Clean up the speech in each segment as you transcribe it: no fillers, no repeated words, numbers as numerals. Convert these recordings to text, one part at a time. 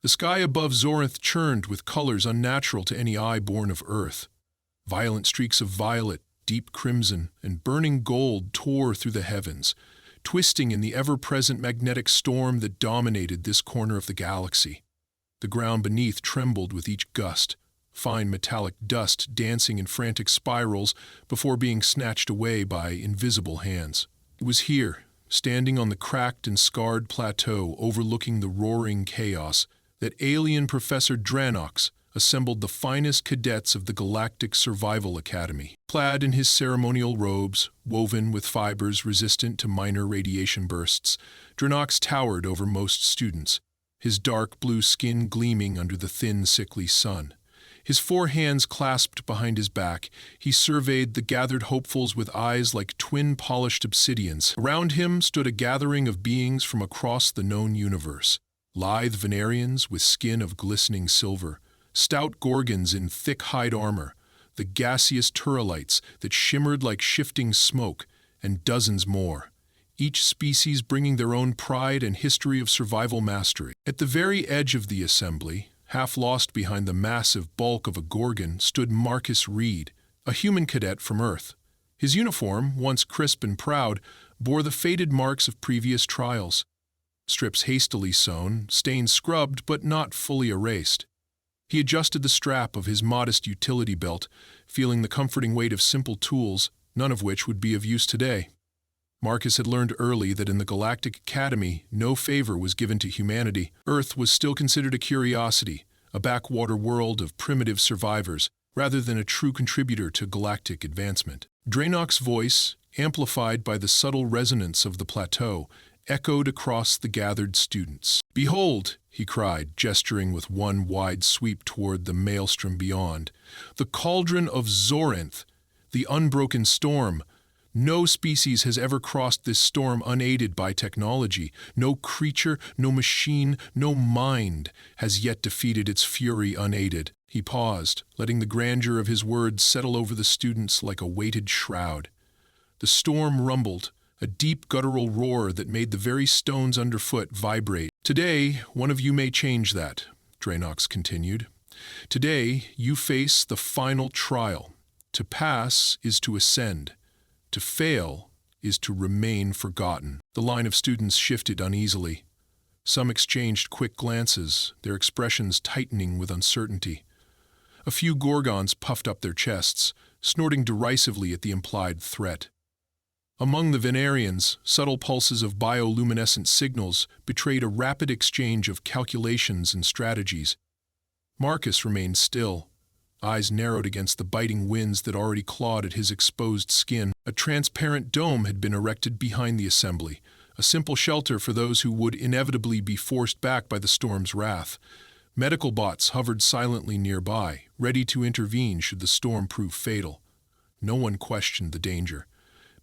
The sky above Zorinth churned with colors unnatural to any eye born of Earth. Violent streaks of violet, deep crimson, and burning gold tore through the heavens, twisting in the ever-present magnetic storm that dominated this corner of the galaxy. The ground beneath trembled with each gust, fine metallic dust dancing in frantic spirals before being snatched away by invisible hands. It was here, standing on the cracked and scarred plateau overlooking the roaring chaos, that alien Professor Dranox assembled the finest cadets of the Galactic Survival Academy. Clad in his ceremonial robes, woven with fibers resistant to minor radiation bursts, Dranox towered over most students, his dark blue skin gleaming under the thin, sickly sun. His 4 hands clasped behind his back, he surveyed the gathered hopefuls with eyes like twin polished obsidians. Around him stood a gathering of beings from across the known universe. Lithe Venerians with skin of glistening silver, stout Gorgons in thick hide armor, the gaseous Turalites that shimmered like shifting smoke, and dozens more, each species bringing their own pride and history of survival mastery. At the very edge of the assembly, half lost behind the massive bulk of a Gorgon, stood Marcus Reed, a human cadet from Earth. His uniform, once crisp and proud, bore the faded marks of previous trials. Strips hastily sewn, stains scrubbed but not fully erased. He adjusted the strap of his modest utility belt, feeling the comforting weight of simple tools, none of which would be of use today. Marcus had learned early that in the Galactic Academy, no favor was given to humanity. Earth was still considered a curiosity, a backwater world of primitive survivors, rather than a true contributor to galactic advancement. Dranox's voice, amplified by the subtle resonance of the plateau, echoed across the gathered students. "Behold," he cried, gesturing with one wide sweep toward the maelstrom beyond, "the cauldron of Zorinth, the unbroken storm. No species has ever crossed this storm unaided by technology. No creature, no machine, no mind has yet defeated its fury unaided." He paused, letting the grandeur of his words settle over the students like a weighted shroud. The storm rumbled, a deep guttural roar that made the very stones underfoot vibrate. "Today, one of you may change that," Dranox continued. "Today, you face the final trial. To pass is to ascend. To fail is to remain forgotten." The line of students shifted uneasily. Some exchanged quick glances, their expressions tightening with uncertainty. A few Gorgons puffed up their chests, snorting derisively at the implied threat. Among the Venerians, subtle pulses of bioluminescent signals betrayed a rapid exchange of calculations and strategies. Marcus remained still, eyes narrowed against the biting winds that already clawed at his exposed skin. A transparent dome had been erected behind the assembly, a simple shelter for those who would inevitably be forced back by the storm's wrath. Medical bots hovered silently nearby, ready to intervene should the storm prove fatal. No one questioned the danger.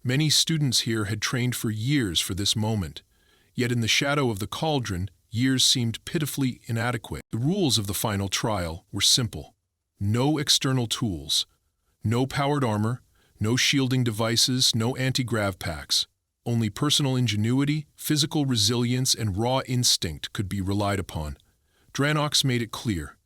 Many students here had trained for years for this moment. Yet in the shadow of the cauldron, years seemed pitifully inadequate. The rules of the final trial were simple. No external tools. No powered armor. No shielding devices. No anti-grav packs. Only personal ingenuity, physical resilience, and raw instinct could be relied upon. Dranox made it clear.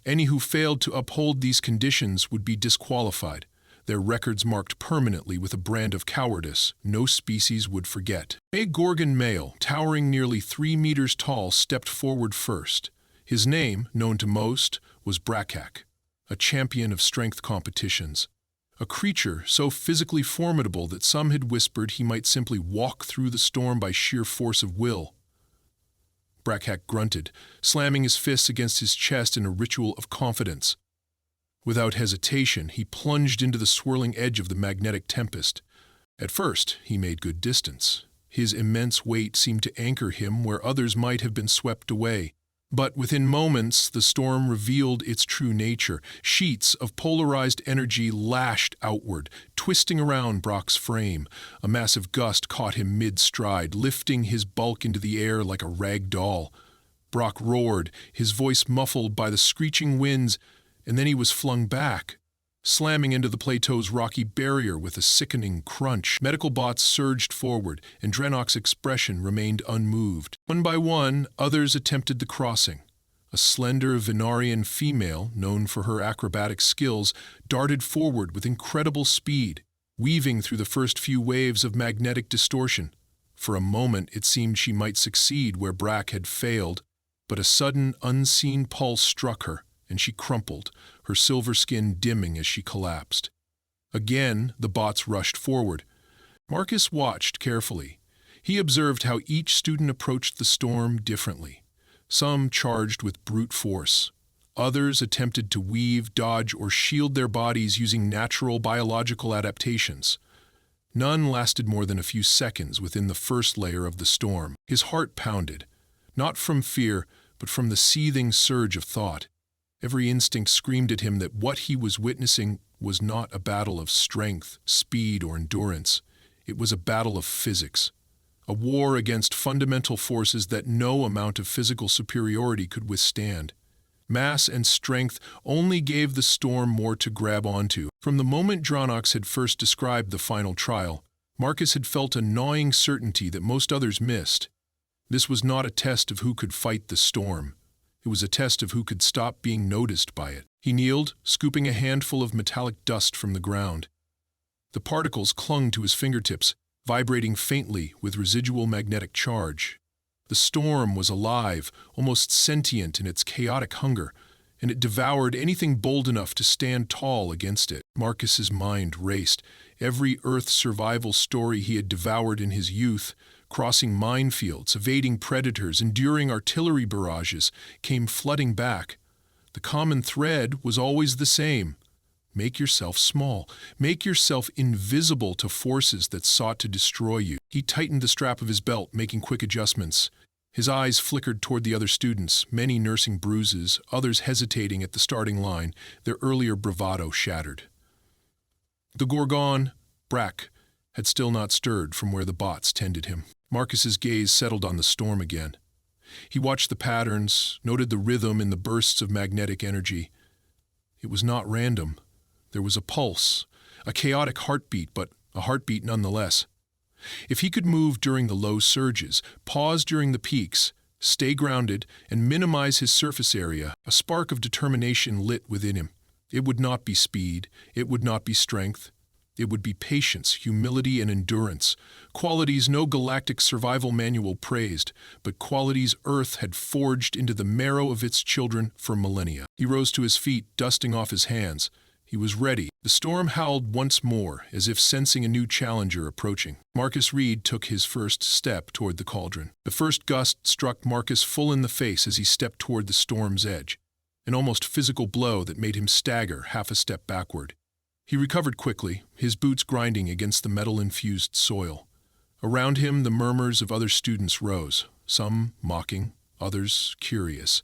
Any who failed to uphold these conditions would be disqualified, their records marked permanently with a brand of cowardice no species would forget. A Gorgon male, towering nearly 3 meters tall, stepped forward first. His name, known to most, was Brakak, a champion of strength competitions. A creature so physically formidable that some had whispered he might simply walk through the storm by sheer force of will. Brakak grunted, slamming his fists against his chest in a ritual of confidence. Without hesitation, he plunged into the swirling edge of the magnetic tempest. At first, he made good distance. His immense weight seemed to anchor him where others might have been swept away. But within moments, the storm revealed its true nature. Sheets of polarized energy lashed outward, twisting around Brock's frame. A massive gust caught him mid-stride, lifting his bulk into the air like a rag doll. Brock roared, his voice muffled by the screeching winds, and then he was flung back, slamming into the plateau's rocky barrier with a sickening crunch. Medical bots surged forward, and Dranox's expression remained unmoved. One by one, others attempted the crossing. A slender Venarian female, known for her acrobatic skills, darted forward with incredible speed, weaving through the first few waves of magnetic distortion. For a moment it seemed she might succeed where Brack had failed, but a sudden, unseen pulse struck her, and she crumpled, her silver skin dimming as she collapsed. Again, the bots rushed forward. Marcus watched carefully. He observed how each student approached the storm differently. Some charged with brute force. Others attempted to weave, dodge, or shield their bodies using natural biological adaptations. None lasted more than a few seconds within the first layer of the storm. His heart pounded, not from fear, but from the seething surge of thought. Every instinct screamed at him that what he was witnessing was not a battle of strength, speed, or endurance. It was a battle of physics. A war against fundamental forces that no amount of physical superiority could withstand. Mass and strength only gave the storm more to grab onto. From the moment Dronnox had first described the final trial, Marcus had felt a gnawing certainty that most others missed. This was not a test of who could fight the storm. It was a test of who could stop being noticed by it. He kneeled, scooping a handful of metallic dust from the ground. The particles clung to his fingertips, vibrating faintly with residual magnetic charge. The storm was alive, almost sentient in its chaotic hunger, and it devoured anything bold enough to stand tall against it. Marcus's mind raced. Every Earth survival story he had devoured in his youth, crossing minefields, evading predators, enduring artillery barrages, came flooding back. The common thread was always the same. Make yourself small. Make yourself invisible to forces that sought to destroy you. He tightened the strap of his belt, making quick adjustments. His eyes flickered toward the other students, many nursing bruises, others hesitating at the starting line, their earlier bravado shattered. The Gorgon, Brack, had still not stirred from where the bots tended him. Marcus's gaze settled on the storm again. He watched the patterns, noted the rhythm in the bursts of magnetic energy. It was not random. There was a pulse, a chaotic heartbeat, but a heartbeat nonetheless. If he could move during the low surges, pause during the peaks, stay grounded, and minimize his surface area, a spark of determination lit within him. It would not be speed, it would not be strength. It would be patience, humility, and endurance, qualities no galactic survival manual praised, but qualities Earth had forged into the marrow of its children for millennia. He rose to his feet, dusting off his hands. He was ready. The storm howled once more, as if sensing a new challenger approaching. Marcus Reed took his first step toward the cauldron. The first gust struck Marcus full in the face as he stepped toward the storm's edge, an almost physical blow that made him stagger half a step backward. He recovered quickly, his boots grinding against the metal-infused soil. Around him, the murmurs of other students rose, some mocking, others curious.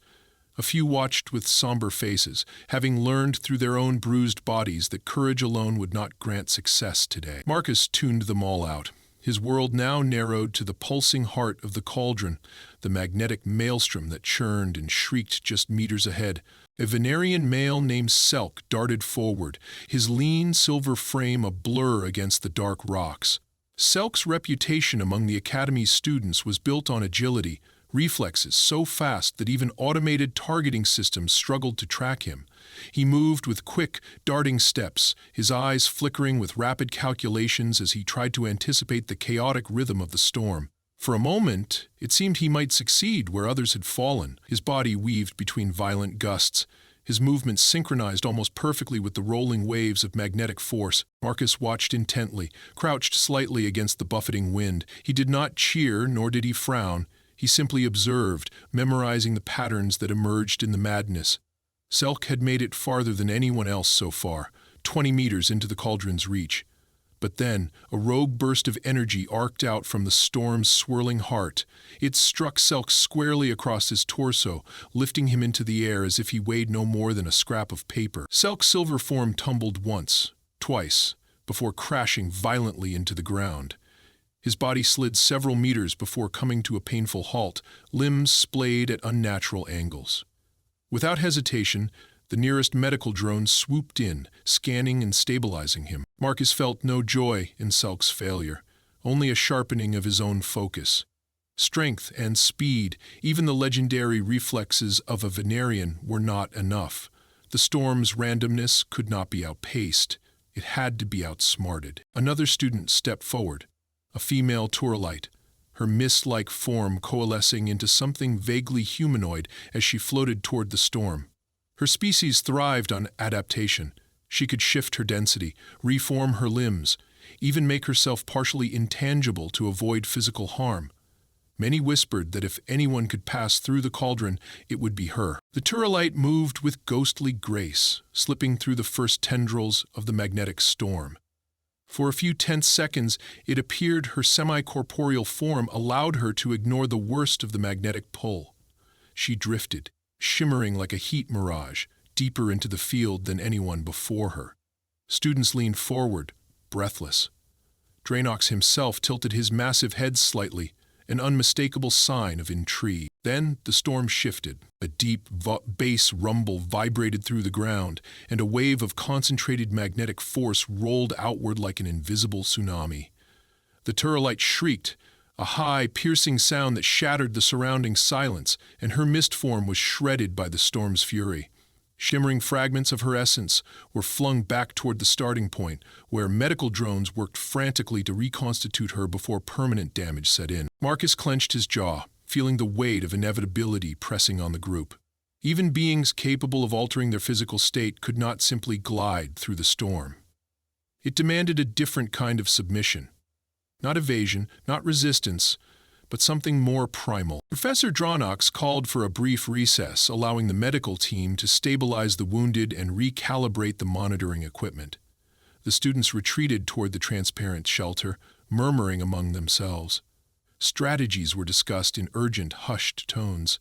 A few watched with somber faces, having learned through their own bruised bodies that courage alone would not grant success today. Marcus tuned them all out. His world now narrowed to the pulsing heart of the cauldron, the magnetic maelstrom that churned and shrieked just meters ahead. A Venarian male named Selk darted forward, his lean silver frame a blur against the dark rocks. Selk's reputation among the Academy's students was built on agility, reflexes so fast that even automated targeting systems struggled to track him. He moved with quick, darting steps, his eyes flickering with rapid calculations as he tried to anticipate the chaotic rhythm of the storm. For a moment, it seemed he might succeed where others had fallen. His body weaved between violent gusts, his movements synchronized almost perfectly with the rolling waves of magnetic force. Marcus watched intently, crouched slightly against the buffeting wind. He did not cheer, nor did he frown. He simply observed, memorizing the patterns that emerged in the madness. Selk had made it farther than anyone else so far, 20 meters into the cauldron's reach. But then, a rogue burst of energy arced out from the storm's swirling heart. It struck Selk squarely across his torso, lifting him into the air as if he weighed no more than a scrap of paper. Selk's silver form tumbled once, twice, before crashing violently into the ground. His body slid several meters before coming to a painful halt, limbs splayed at unnatural angles. Without hesitation, the nearest medical drone swooped in, scanning and stabilizing him. Marcus felt no joy in Selk's failure, only a sharpening of his own focus. Strength and speed, even the legendary reflexes of a Venerian, were not enough. The storm's randomness could not be outpaced. It had to be outsmarted. Another student stepped forward, a female Turalite, her mist-like form coalescing into something vaguely humanoid as she floated toward the storm. Her species thrived on adaptation. She could shift her density, reform her limbs, even make herself partially intangible to avoid physical harm. Many whispered that if anyone could pass through the cauldron, it would be her. The Turalite moved with ghostly grace, slipping through the first tendrils of the magnetic storm. For a few tense seconds, it appeared her semi-corporeal form allowed her to ignore the worst of the magnetic pull. She drifted, shimmering like a heat mirage, deeper into the field than anyone before her. Students leaned forward, breathless. Dranox himself tilted his massive head slightly, an unmistakable sign of intrigue. Then the storm shifted. A deep bass rumble vibrated through the ground, and a wave of concentrated magnetic force rolled outward like an invisible tsunami. The Turalite shrieked, a high, piercing sound that shattered the surrounding silence, and her mist form was shredded by the storm's fury. Shimmering fragments of her essence were flung back toward the starting point, where medical drones worked frantically to reconstitute her before permanent damage set in. Marcus clenched his jaw, feeling the weight of inevitability pressing on the group. Even beings capable of altering their physical state could not simply glide through the storm. It demanded a different kind of submission. Not evasion, not resistance, but something more primal. Professor Dranox called for a brief recess, allowing the medical team to stabilize the wounded and recalibrate the monitoring equipment. The students retreated toward the transparent shelter, murmuring among themselves. Strategies were discussed in urgent, hushed tones.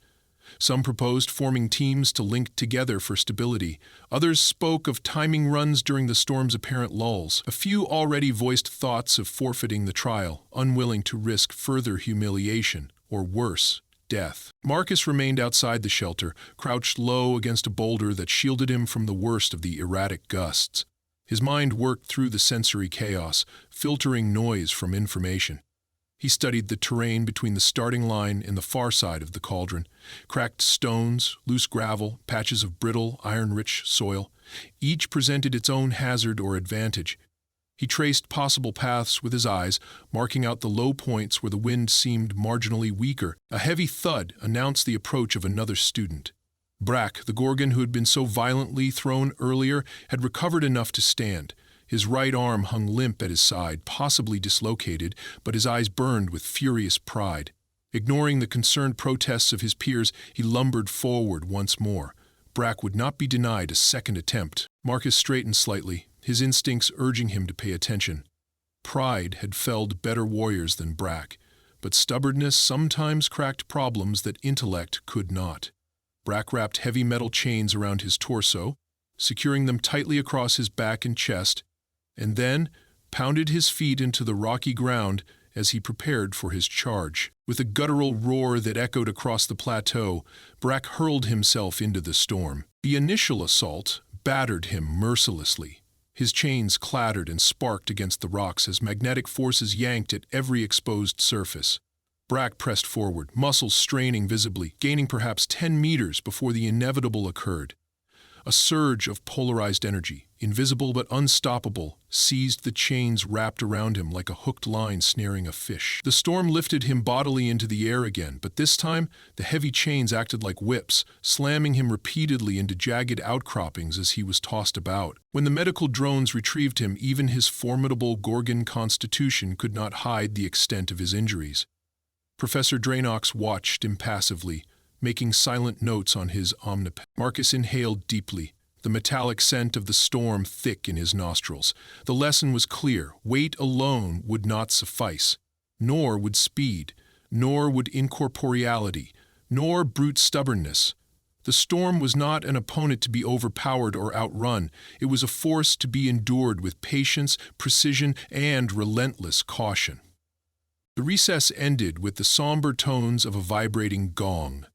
Some proposed forming teams to link together for stability. Others spoke of timing runs during the storm's apparent lulls. A few already voiced thoughts of forfeiting the trial, unwilling to risk further humiliation, or worse, death. Marcus remained outside the shelter, crouched low against a boulder that shielded him from the worst of the erratic gusts. His mind worked through the sensory chaos, filtering noise from information. He studied the terrain between the starting line and the far side of the cauldron. Cracked stones, loose gravel, patches of brittle, iron-rich soil. Each presented its own hazard or advantage. He traced possible paths with his eyes, marking out the low points where the wind seemed marginally weaker. A heavy thud announced the approach of another student. Brack, the Gorgon who had been so violently thrown earlier, had recovered enough to stand. His right arm hung limp at his side, possibly dislocated, but his eyes burned with furious pride. Ignoring the concerned protests of his peers, he lumbered forward once more. Brack would not be denied a second attempt. Marcus straightened slightly, his instincts urging him to pay attention. Pride had felled better warriors than Brack, but stubbornness sometimes cracked problems that intellect could not. Brack wrapped heavy metal chains around his torso, securing them tightly across his back and chest, and then pounded his feet into the rocky ground as he prepared for his charge. With a guttural roar that echoed across the plateau, Brack hurled himself into the storm. The initial assault battered him mercilessly. His chains clattered and sparked against the rocks as magnetic forces yanked at every exposed surface. Brack pressed forward, muscles straining visibly, gaining perhaps 10 meters before the inevitable occurred. A surge of polarized energy, invisible but unstoppable, seized the chains wrapped around him like a hooked line snaring a fish. The storm lifted him bodily into the air again, but this time the heavy chains acted like whips, slamming him repeatedly into jagged outcroppings as he was tossed about. When the medical drones retrieved him, even his formidable Gorgon constitution could not hide the extent of his injuries. Professor Dranox watched impassively, making silent notes on his omnipod. Marcus inhaled deeply, the metallic scent of the storm thick in his nostrils. The lesson was clear: weight alone would not suffice, nor would speed, nor would incorporeality, nor brute stubbornness. The storm was not an opponent to be overpowered or outrun. It was a force to be endured with patience, precision, and relentless caution. The recess ended with the somber tones of a vibrating gong.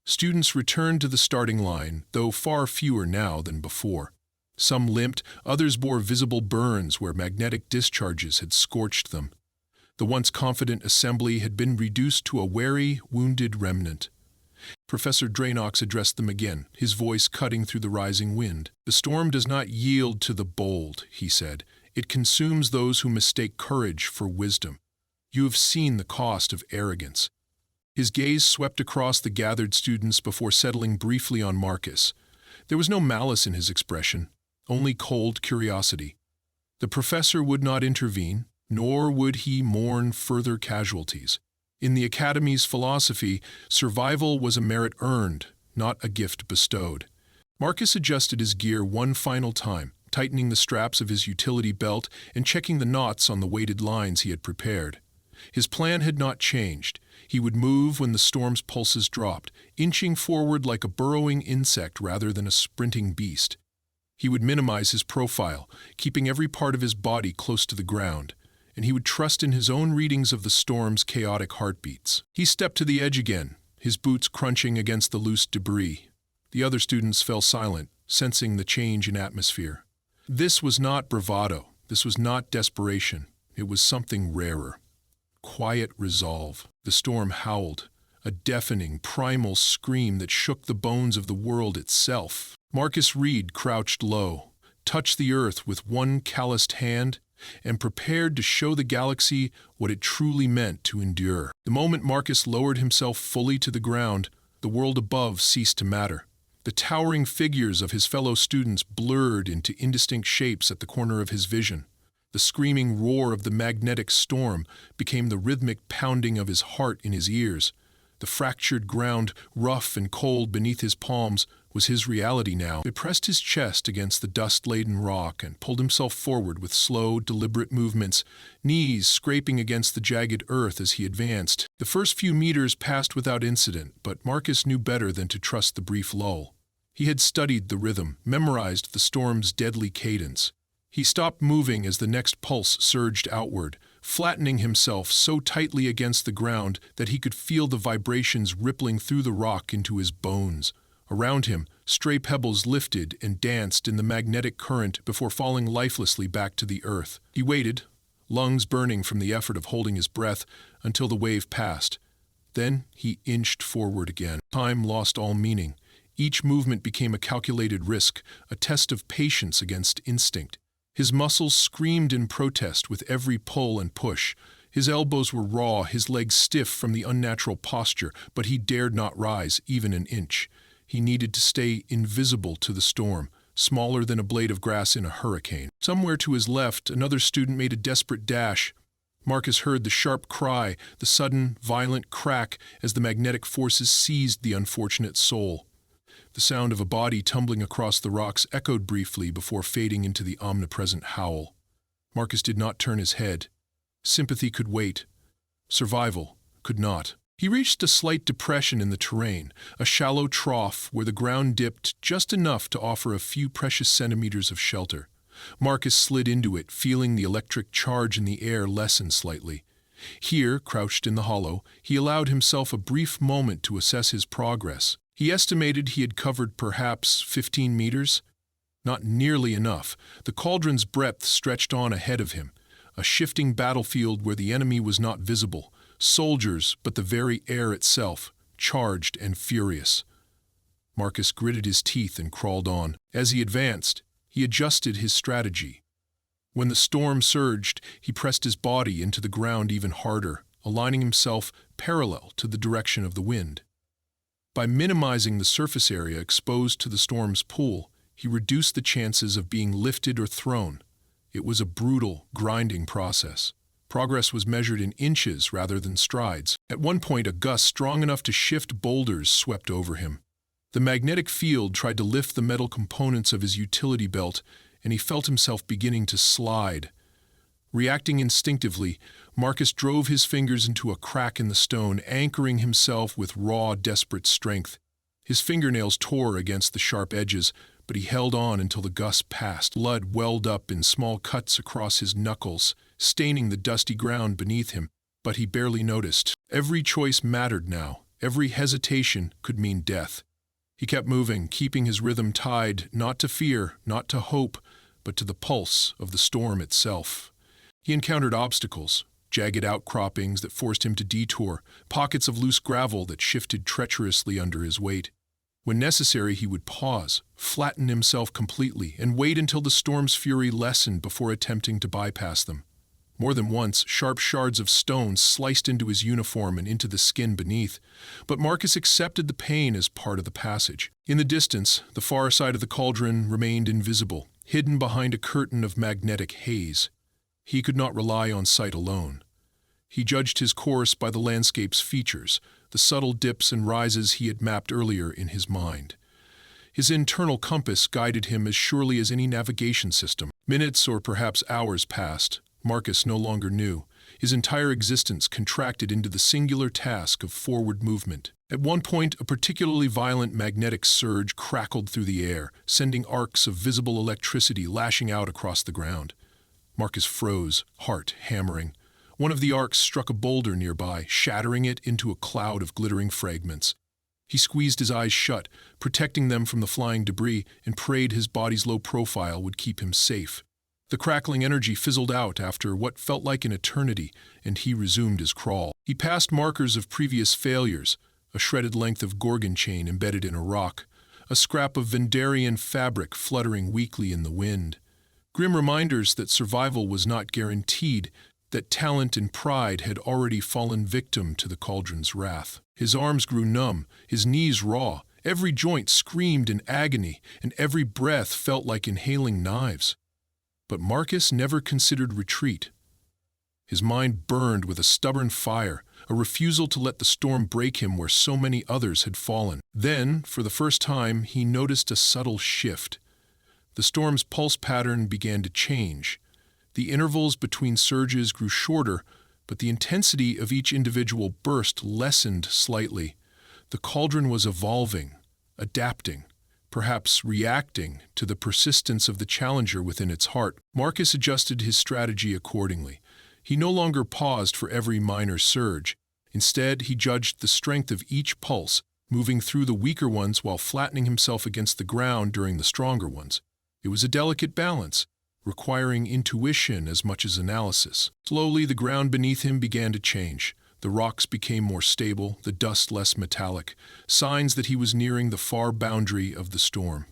Students returned to the starting line, though far fewer now than before. Some limped, others bore visible burns where magnetic discharges had scorched them. The once confident assembly had been reduced to a wary, wounded remnant. Professor Dranox addressed them again, his voice cutting through the rising wind. "The storm does not yield to the bold," he said. "It consumes those who mistake courage for wisdom. You have seen the cost of arrogance." His gaze swept across the gathered students before settling briefly on Marcus. There was no malice in his expression, only cold curiosity. The professor would not intervene, nor would he mourn further casualties. In the Academy's philosophy, survival was a merit earned, not a gift bestowed. Marcus adjusted his gear one final time, tightening the straps of his utility belt and checking the knots on the weighted lines he had prepared. His plan had not changed. He would move when the storm's pulses dropped, inching forward like a burrowing insect rather than a sprinting beast. He would minimize his profile, keeping every part of his body close to the ground, and he would trust in his own readings of the storm's chaotic heartbeats. He stepped to the edge again, his boots crunching against the loose debris. The other students fell silent, sensing the change in atmosphere. This was not bravado. This was not desperation. It was something rarer. Quiet resolve. The storm howled, a deafening, primal scream that shook the bones of the world itself. Marcus Reed crouched low, touched the earth with one calloused hand, and prepared to show the galaxy what it truly meant to endure. The moment Marcus lowered himself fully to the ground, the world above ceased to matter. The towering figures of his fellow students blurred into indistinct shapes at the corner of his vision. The screaming roar of the magnetic storm became the rhythmic pounding of his heart in his ears. The fractured ground, rough and cold beneath his palms, was his reality now. He pressed his chest against the dust-laden rock and pulled himself forward with slow, deliberate movements, knees scraping against the jagged earth as he advanced. The first few meters passed without incident, but Marcus knew better than to trust the brief lull. He had studied the rhythm, memorized the storm's deadly cadence. He stopped moving as the next pulse surged outward, flattening himself so tightly against the ground that he could feel the vibrations rippling through the rock into his bones. Around him, stray pebbles lifted and danced in the magnetic current before falling lifelessly back to the earth. He waited, lungs burning from the effort of holding his breath, until the wave passed. Then he inched forward again. Time lost all meaning. Each movement became a calculated risk, a test of patience against instinct. His muscles screamed in protest with every pull and push. His elbows were raw, his legs stiff from the unnatural posture, but he dared not rise even an inch. He needed to stay invisible to the storm, smaller than a blade of grass in a hurricane. Somewhere to his left, another student made a desperate dash. Marcus heard the sharp cry, the sudden, violent crack as the magnetic forces seized the unfortunate soul. The sound of a body tumbling across the rocks echoed briefly before fading into the omnipresent howl. Marcus did not turn his head. Sympathy could wait. Survival could not. He reached a slight depression in the terrain, a shallow trough where the ground dipped just enough to offer a few precious centimeters of shelter. Marcus slid into it, feeling the electric charge in the air lessen slightly. Here, crouched in the hollow, he allowed himself a brief moment to assess his progress. He estimated he had covered perhaps 15 meters. Not nearly enough. The cauldron's breadth stretched on ahead of him, a shifting battlefield where the enemy was not visible. Soldiers, but the very air itself, charged and furious. Marcus gritted his teeth and crawled on. As he advanced, he adjusted his strategy. When the storm surged, he pressed his body into the ground even harder, aligning himself parallel to the direction of the wind. By minimizing the surface area exposed to the storm's pull, he reduced the chances of being lifted or thrown. It was a brutal, grinding process. Progress was measured in inches rather than strides. At one point, a gust strong enough to shift boulders swept over him. The magnetic field tried to lift the metal components of his utility belt, and he felt himself beginning to slide. Reacting instinctively, Marcus drove his fingers into a crack in the stone, anchoring himself with raw, desperate strength. His fingernails tore against the sharp edges, but he held on until the gust passed. Blood welled up in small cuts across his knuckles, staining the dusty ground beneath him, but he barely noticed. Every choice mattered now. Every hesitation could mean death. He kept moving, keeping his rhythm tied, not to fear, not to hope, but to the pulse of the storm itself. He encountered obstacles, jagged outcroppings that forced him to detour, pockets of loose gravel that shifted treacherously under his weight. When necessary, he would pause, flatten himself completely, and wait until the storm's fury lessened before attempting to bypass them. More than once, sharp shards of stone sliced into his uniform and into the skin beneath, but Marcus accepted the pain as part of the passage. In the distance, the far side of the cauldron remained invisible, hidden behind a curtain of magnetic haze. He could not rely on sight alone. He judged his course by the landscape's features, the subtle dips and rises he had mapped earlier in his mind. His internal compass guided him as surely as any navigation system. Minutes or perhaps hours passed. Marcus no longer knew. His entire existence contracted into the singular task of forward movement. At one point, a particularly violent magnetic surge crackled through the air, sending arcs of visible electricity lashing out across the ground. Marcus froze, heart hammering. One of the arcs struck a boulder nearby, shattering it into a cloud of glittering fragments. He squeezed his eyes shut, protecting them from the flying debris, and prayed his body's low profile would keep him safe. The crackling energy fizzled out after what felt like an eternity, and he resumed his crawl. He passed markers of previous failures, a shredded length of gorgon chain embedded in a rock, a scrap of Vendarian fabric fluttering weakly in the wind. Grim reminders that survival was not guaranteed, that talent and pride had already fallen victim to the cauldron's wrath. His arms grew numb, his knees raw, every joint screamed in agony, and every breath felt like inhaling knives. But Marcus never considered retreat. His mind burned with a stubborn fire, a refusal to let the storm break him where so many others had fallen. Then, for the first time, he noticed a subtle shift. The storm's pulse pattern began to change. The intervals between surges grew shorter, but the intensity of each individual burst lessened slightly. The cauldron was evolving, adapting, perhaps reacting to the persistence of the challenger within its heart. Marcus adjusted his strategy accordingly. He no longer paused for every minor surge. Instead, he judged the strength of each pulse, moving through the weaker ones while flattening himself against the ground during the stronger ones. It was a delicate balance, requiring intuition as much as analysis. Slowly, the ground beneath him began to change. The rocks became more stable, the dust less metallic, signs that he was nearing the far boundary of the storm.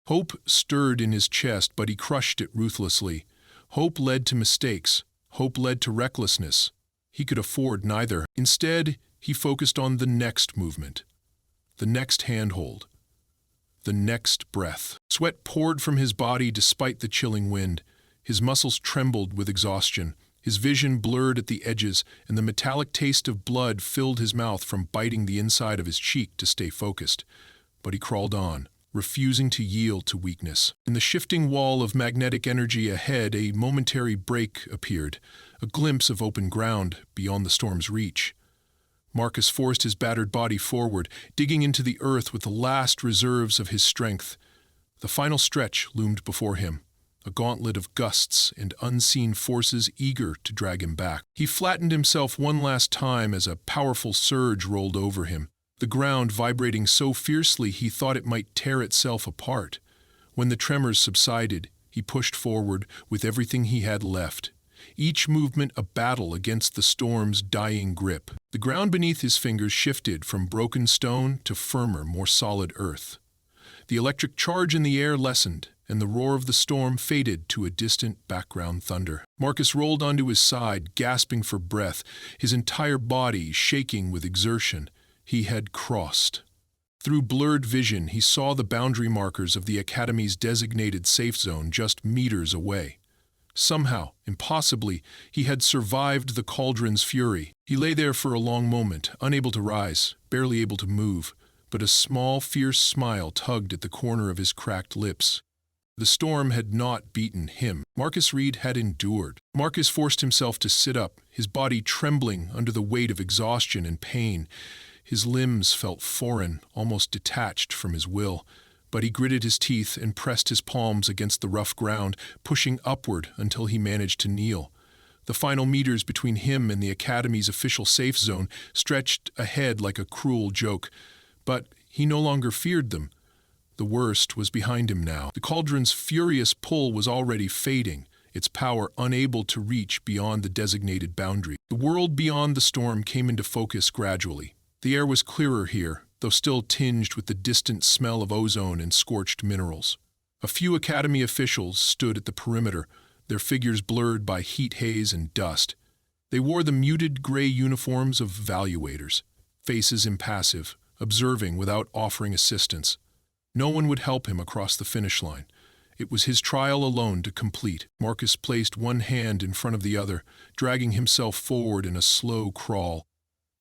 Hope stirred in his chest, but he crushed it ruthlessly. Hope led to mistakes. Hope led to recklessness. He could afford neither. Instead, he focused on the next movement, the next handhold, the next breath. Sweat poured from his body despite the chilling wind. His muscles trembled with exhaustion. His vision blurred at the edges, and the metallic taste of blood filled his mouth from biting the inside of his cheek to stay focused. But he crawled on, refusing to yield to weakness. In the shifting wall of magnetic energy ahead, a momentary break appeared, a glimpse of open ground beyond the storm's reach. Marcus forced his battered body forward, digging into the earth with the last reserves of his strength. The final stretch loomed before him, a gauntlet of gusts and unseen forces eager to drag him back. He flattened himself one last time as a powerful surge rolled over him, the ground vibrating so fiercely he thought it might tear itself apart. When the tremors subsided, he pushed forward with everything he had left, each movement a battle against the storm's dying grip. The ground beneath his fingers shifted from broken stone to firmer, more solid earth. The electric charge in the air lessened, and the roar of the storm faded to a distant background thunder. Marcus rolled onto his side, gasping for breath, his entire body shaking with exertion. He had crossed. Through blurred vision, he saw the boundary markers of the Academy's designated safe zone just meters away. Somehow, impossibly, he had survived the cauldron's fury. He lay there for a long moment, unable to rise, barely able to move, but a small, fierce smile tugged at the corner of his cracked lips. The storm had not beaten him. Marcus Reed had endured. Marcus forced himself to sit up, his body trembling under the weight of exhaustion and pain. His limbs felt foreign, almost detached from his will, but he gritted his teeth and pressed his palms against the rough ground, pushing upward until he managed to kneel. The final meters between him and the Academy's official safe zone stretched ahead like a cruel joke, but he no longer feared them. The worst was behind him now. The cauldron's furious pull was already fading, its power unable to reach beyond the designated boundary. The world beyond the storm came into focus gradually. The air was clearer here, though still tinged with the distant smell of ozone and scorched minerals. A few Academy officials stood at the perimeter, their figures blurred by heat haze and dust. They wore the muted gray uniforms of evaluators, faces impassive, observing without offering assistance. No one would help him across the finish line. It was his trial alone to complete. Marcus placed one hand in front of the other, dragging himself forward in a slow crawl.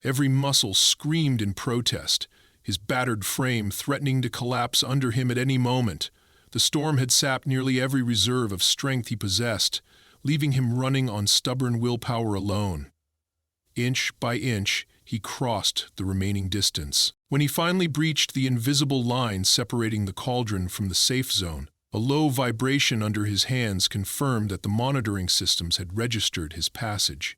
Every muscle screamed in protest, his battered frame threatening to collapse under him at any moment. The storm had sapped nearly every reserve of strength he possessed, leaving him running on stubborn willpower alone. Inch by inch, he crossed the remaining distance. When he finally breached the invisible line separating the cauldron from the safe zone, a low vibration under his hands confirmed that the monitoring systems had registered his passage.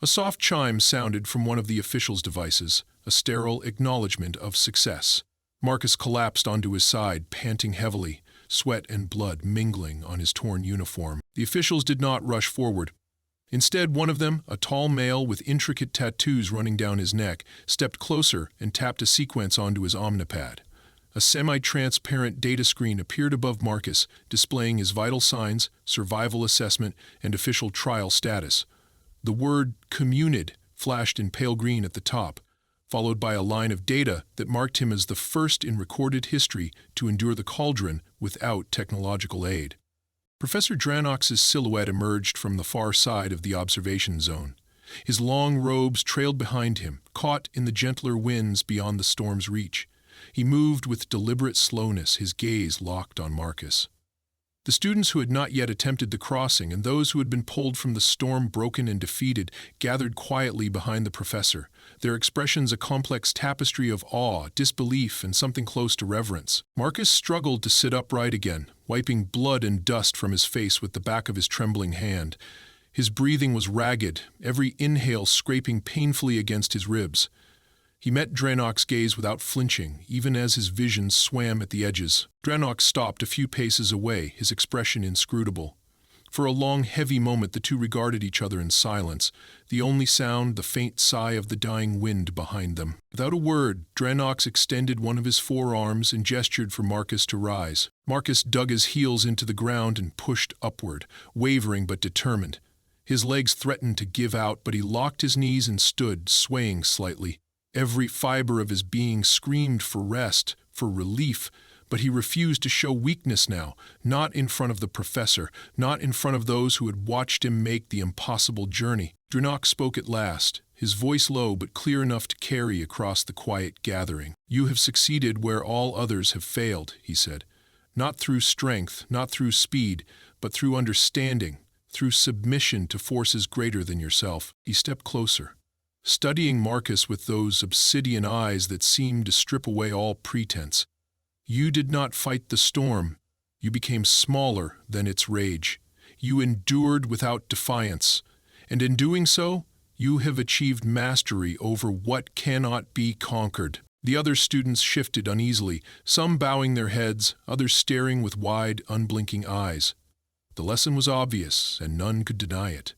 A soft chime sounded from one of the officials' devices, a sterile acknowledgement of success. Marcus collapsed onto his side, panting heavily, sweat and blood mingling on his torn uniform. The officials did not rush forward. Instead, one of them, a tall male with intricate tattoos running down his neck, stepped closer and tapped a sequence onto his omnipad. A semi-transparent data screen appeared above Marcus, displaying his vital signs, survival assessment, and official trial status. The word "communid" flashed in pale green at the top, followed by a line of data that marked him as the first in recorded history to endure the cauldron without technological aid. Professor Dranox's silhouette emerged from the far side of the observation zone. His long robes trailed behind him, caught in the gentler winds beyond the storm's reach. He moved with deliberate slowness, his gaze locked on Marcus. The students who had not yet attempted the crossing and those who had been pulled from the storm broken and defeated gathered quietly behind the professor, their expressions a complex tapestry of awe, disbelief, and something close to reverence. Marcus struggled to sit upright again, wiping blood and dust from his face with the back of his trembling hand. His breathing was ragged, every inhale scraping painfully against his ribs. He met Dranox's gaze without flinching, even as his vision swam at the edges. Dranox stopped a few paces away, his expression inscrutable. For a long, heavy moment the two regarded each other in silence, the only sound the faint sigh of the dying wind behind them. Without a word, Dranox extended one of his forearms and gestured for Marcus to rise. Marcus dug his heels into the ground and pushed upward, wavering but determined. His legs threatened to give out, but he locked his knees and stood, swaying slightly. Every fiber of his being screamed for rest, for relief, but he refused to show weakness now, not in front of the professor, not in front of those who had watched him make the impossible journey. Dranox spoke at last, his voice low but clear enough to carry across the quiet gathering. "You have succeeded where all others have failed," he said. "Not through strength, not through speed, but through understanding, through submission to forces greater than yourself." He stepped closer, studying Marcus with those obsidian eyes that seemed to strip away all pretense. "You did not fight the storm. You became smaller than its rage. You endured without defiance. And in doing so, you have achieved mastery over what cannot be conquered." The other students shifted uneasily, some bowing their heads, others staring with wide, unblinking eyes. The lesson was obvious, and none could deny it.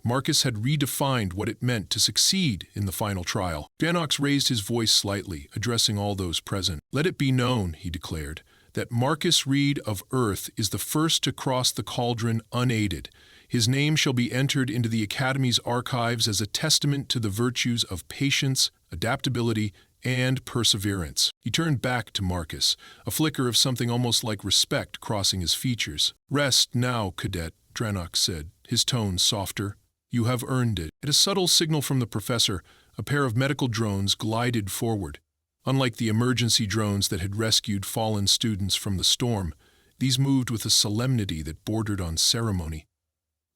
Marcus had redefined what it meant to succeed in the final trial. Dranox raised his voice slightly, addressing all those present. "Let it be known," he declared, "that Marcus Reed of Earth is the first to cross the cauldron unaided. His name shall be entered into the Academy's archives as a testament to the virtues of patience, adaptability, and perseverance." He turned back to Marcus, a flicker of something almost like respect crossing his features. "Rest now, cadet," Dranox said, his tone softer. "You have earned it." At a subtle signal from the professor, a pair of medical drones glided forward. Unlike the emergency drones that had rescued fallen students from the storm, these moved with a solemnity that bordered on ceremony.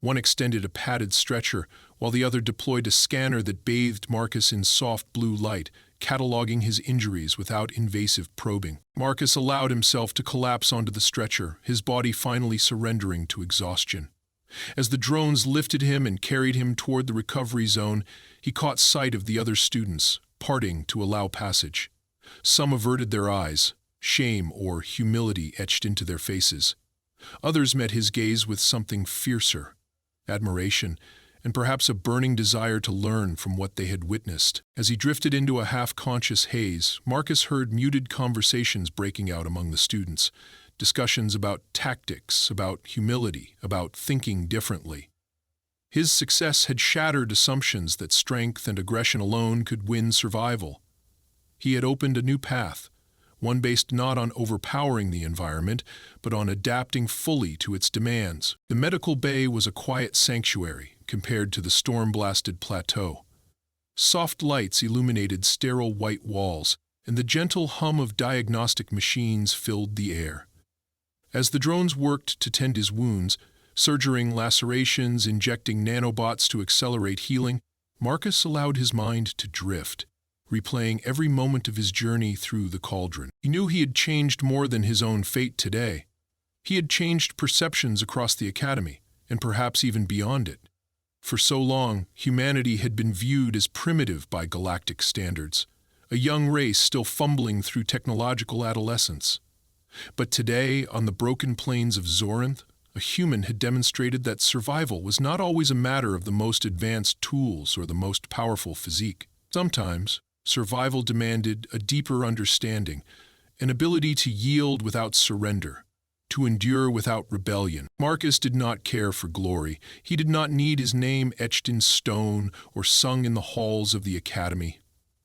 One extended a padded stretcher, while the other deployed a scanner that bathed Marcus in soft blue light, cataloging his injuries without invasive probing. Marcus allowed himself to collapse onto the stretcher, his body finally surrendering to exhaustion. As the drones lifted him and carried him toward the recovery zone, he caught sight of the other students, parting to allow passage. Some averted their eyes, shame or humility etched into their faces. Others met his gaze with something fiercer, admiration, and perhaps a burning desire to learn from what they had witnessed. As he drifted into a half-conscious haze, Marcus heard muted conversations breaking out among the students, discussions about tactics, about humility, about thinking differently. His success had shattered assumptions that strength and aggression alone could win survival. He had opened a new path, one based not on overpowering the environment, but on adapting fully to its demands. The medical bay was a quiet sanctuary compared to the storm-blasted plateau. Soft lights illuminated sterile white walls, and the gentle hum of diagnostic machines filled the air. As the drones worked to tend his wounds, surging lacerations, injecting nanobots to accelerate healing, Marcus allowed his mind to drift, replaying every moment of his journey through the cauldron. He knew he had changed more than his own fate today. He had changed perceptions across the academy, and perhaps even beyond it. For so long, humanity had been viewed as primitive by galactic standards, a young race still fumbling through technological adolescence. But today, on the broken plains of Zorinth, a human had demonstrated that survival was not always a matter of the most advanced tools or the most powerful physique. Sometimes, survival demanded a deeper understanding, an ability to yield without surrender, to endure without rebellion. Marcus did not care for glory. He did not need his name etched in stone or sung in the halls of the academy.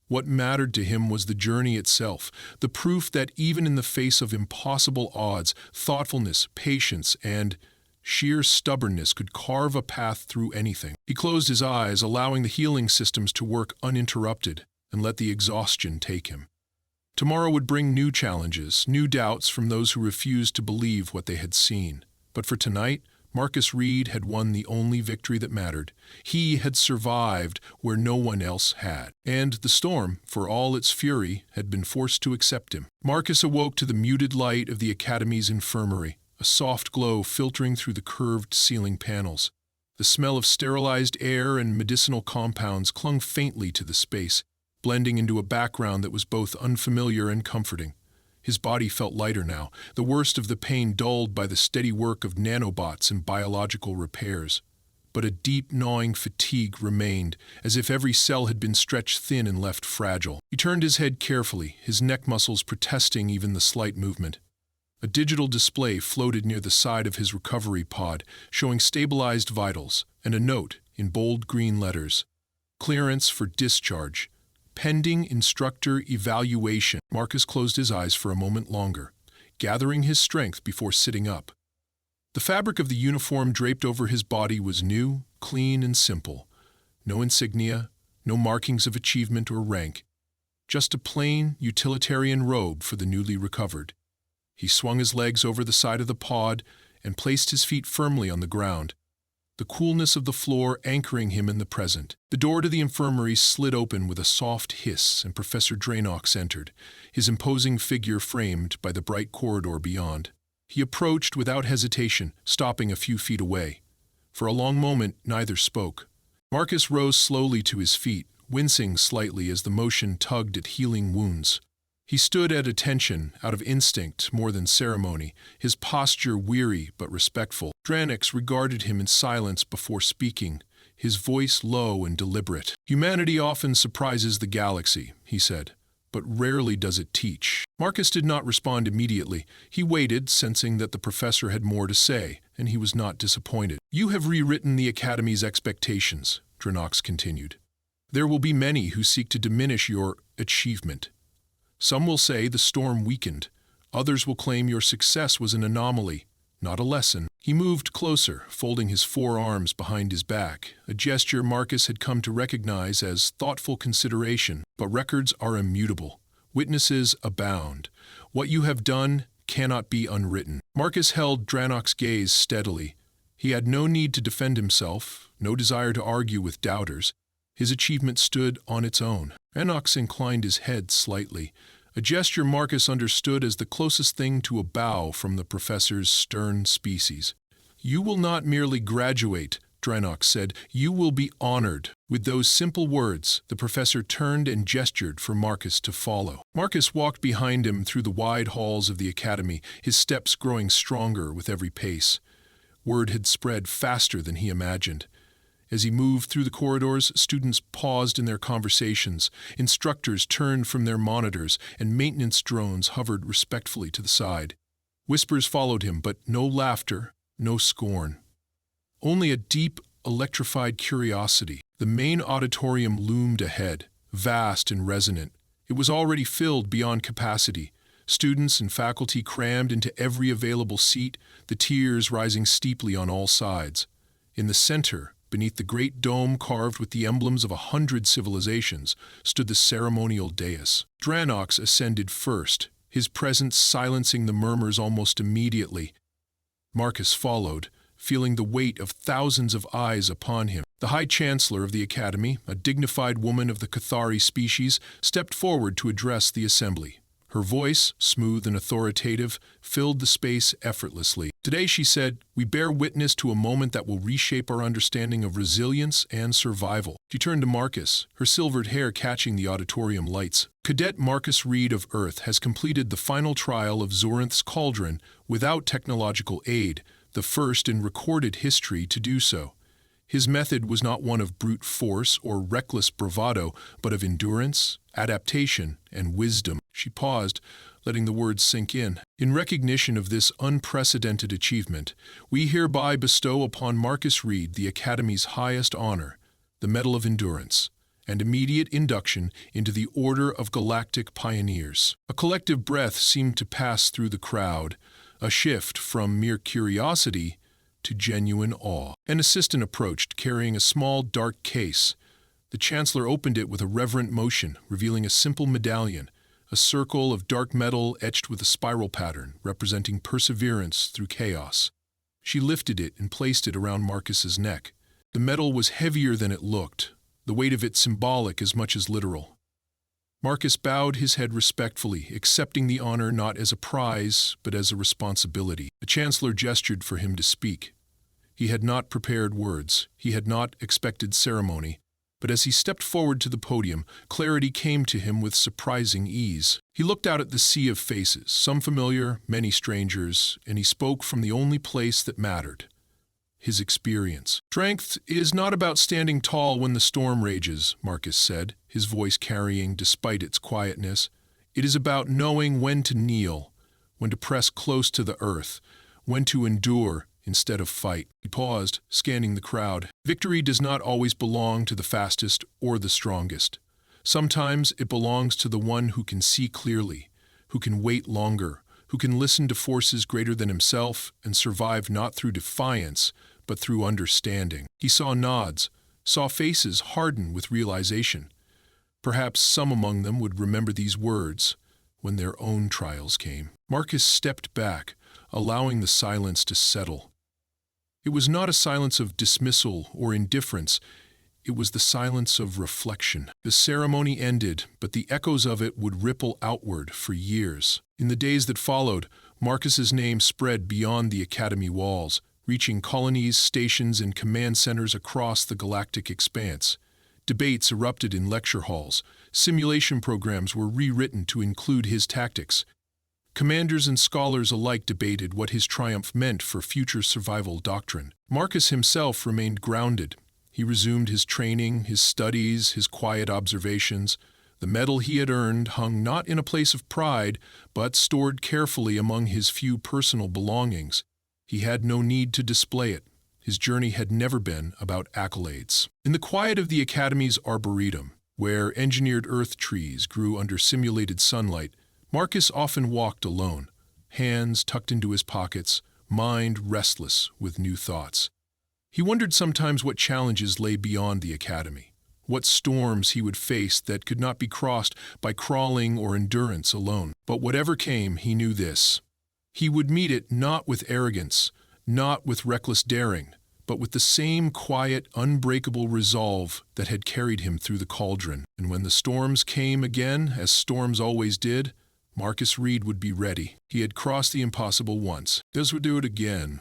What mattered to him was the journey itself, the proof that even in the face of impossible odds, thoughtfulness, patience, and sheer stubbornness could carve a path through anything. He closed his eyes, allowing the healing systems to work uninterrupted, and let the exhaustion take him. Tomorrow would bring new challenges, new doubts from those who refused to believe what they had seen. But for tonight, Marcus Reed had won the only victory that mattered. He had survived where no one else had. And the storm, for all its fury, had been forced to accept him. Marcus awoke to the muted light of the Academy's infirmary, a soft glow filtering through the curved ceiling panels. The smell of sterilized air and medicinal compounds clung faintly to the space, blending into a background that was both unfamiliar and comforting. His body felt lighter now, the worst of the pain dulled by the steady work of nanobots and biological repairs. But a deep, gnawing fatigue remained, as if every cell had been stretched thin and left fragile. He turned his head carefully, his neck muscles protesting even the slight movement. A digital display floated near the side of his recovery pod, showing stabilized vitals, and a note in bold green letters: "Clearance for discharge. Pending instructor evaluation." Marcus closed his eyes for a moment longer, gathering his strength before sitting up. The fabric of the uniform draped over his body was new, clean, and simple. No insignia, no markings of achievement or rank. Just a plain, utilitarian robe for the newly recovered. He swung his legs over the side of the pod and placed his feet firmly on the ground, the coolness of the floor anchoring him in the present. The door to the infirmary slid open with a soft hiss, and Professor Dranox entered, his imposing figure framed by the bright corridor beyond. He approached without hesitation, stopping a few feet away. For a long moment, neither spoke. Marcus rose slowly to his feet, wincing slightly as the motion tugged at healing wounds. He stood at attention, out of instinct more than ceremony, his posture weary but respectful. Dranox regarded him in silence before speaking, his voice low and deliberate. "Humanity often surprises the galaxy," he said, "but rarely does it teach." Marcus did not respond immediately. He waited, sensing that the professor had more to say, and he was not disappointed. "You have rewritten the Academy's expectations," Dranox continued. "There will be many who seek to diminish your achievement. Some will say the storm weakened. Others will claim your success was an anomaly, not a lesson." He moved closer, folding his forearms behind his back, a gesture Marcus had come to recognize as thoughtful consideration. "But records are immutable. Witnesses abound. What you have done cannot be unwritten." Marcus held Dranox's gaze steadily. He had no need to defend himself, no desire to argue with doubters. His achievement stood on its own. Dranox inclined his head slightly, a gesture Marcus understood as the closest thing to a bow from the professor's stern species. "You will not merely graduate, Dranox said. "You will be honored." With those simple words, the professor turned and gestured for Marcus to follow. Marcus walked behind him through the wide halls of the academy, his steps growing stronger with every pace. Word had spread faster than he imagined. As he moved through the corridors, students paused in their conversations, instructors turned from their monitors, and maintenance drones hovered respectfully to the side. Whispers followed him, but no laughter, no scorn. Only a deep, electrified curiosity. The main auditorium loomed ahead, vast and resonant. It was already filled beyond capacity. Students and faculty crammed into every available seat, the tiers rising steeply on all sides. In the center, beneath the great dome carved with the emblems of 100 civilizations, stood the ceremonial dais. Dranox ascended first, his presence silencing the murmurs almost immediately. Marcus followed, feeling the weight of thousands of eyes upon him. The High Chancellor of the Academy, a dignified woman of the Cathari species, stepped forward to address the assembly. Her voice, smooth and authoritative, filled the space effortlessly. Today, she said, we bear witness to a moment that will reshape our understanding of resilience and survival. She turned to Marcus, her silvered hair catching the auditorium lights. Cadet Marcus Reed of Earth has completed the final trial of Zorinth's cauldron without technological aid, the first in recorded history to do so. His method was not one of brute force or reckless bravado, but of endurance, adaptation, and wisdom. She paused, letting the words sink in. In recognition of this unprecedented achievement, we hereby bestow upon Marcus Reed the Academy's highest honor, the Medal of Endurance, and immediate induction into the Order of Galactic Pioneers. A collective breath seemed to pass through the crowd, a shift from mere curiosity to genuine awe. An assistant approached, carrying a small, dark case. The Chancellor opened it with a reverent motion, revealing a simple medallion, a circle of dark metal etched with a spiral pattern, representing perseverance through chaos. She lifted it and placed it around Marcus's neck. The metal was heavier than it looked, the weight of it symbolic as much as literal. Marcus bowed his head respectfully, accepting the honor not as a prize, but as a responsibility. The Chancellor gestured for him to speak. He had not prepared words. He had not expected ceremony. But as he stepped forward to the podium, clarity came to him with surprising ease. He looked out at the sea of faces, some familiar, many strangers, and he spoke from the only place that mattered: his experience. Strength is not about standing tall when the storm rages, Marcus said, his voice carrying despite its quietness. It is about knowing when to kneel, when to press close to the earth, when to endure instead of fight. He paused, scanning the crowd. Victory does not always belong to the fastest or the strongest. Sometimes it belongs to the one who can see clearly, who can wait longer, who can listen to forces greater than himself and survive not through defiance, but through understanding. He saw nods, saw faces harden with realization. Perhaps some among them would remember these words when their own trials came. Marcus stepped back, allowing the silence to settle. It was not a silence of dismissal or indifference. It was the silence of reflection. The ceremony ended, but the echoes of it would ripple outward for years. In the days that followed, Marcus's name spread beyond the academy walls, reaching colonies, stations, and command centers across the galactic expanse. Debates erupted in lecture halls. Simulation programs were rewritten to include his tactics. Commanders and scholars alike debated what his triumph meant for future survival doctrine. Marcus himself remained grounded. He resumed his training, his studies, his quiet observations. The medal he had earned hung not in a place of pride, but stored carefully among his few personal belongings. He had no need to display it. His journey had never been about accolades. In the quiet of the Academy's arboretum, where engineered earth trees grew under simulated sunlight, Marcus often walked alone, hands tucked into his pockets, mind restless with new thoughts. He wondered sometimes what challenges lay beyond the Academy, what storms he would face that could not be crossed by crawling or endurance alone. But whatever came, he knew this: he would meet it not with arrogance, not with reckless daring, but with the same quiet, unbreakable resolve that had carried him through the cauldron. And when the storms came again, as storms always did, Marcus Reed would be ready. He had crossed the impossible once. This would do it again.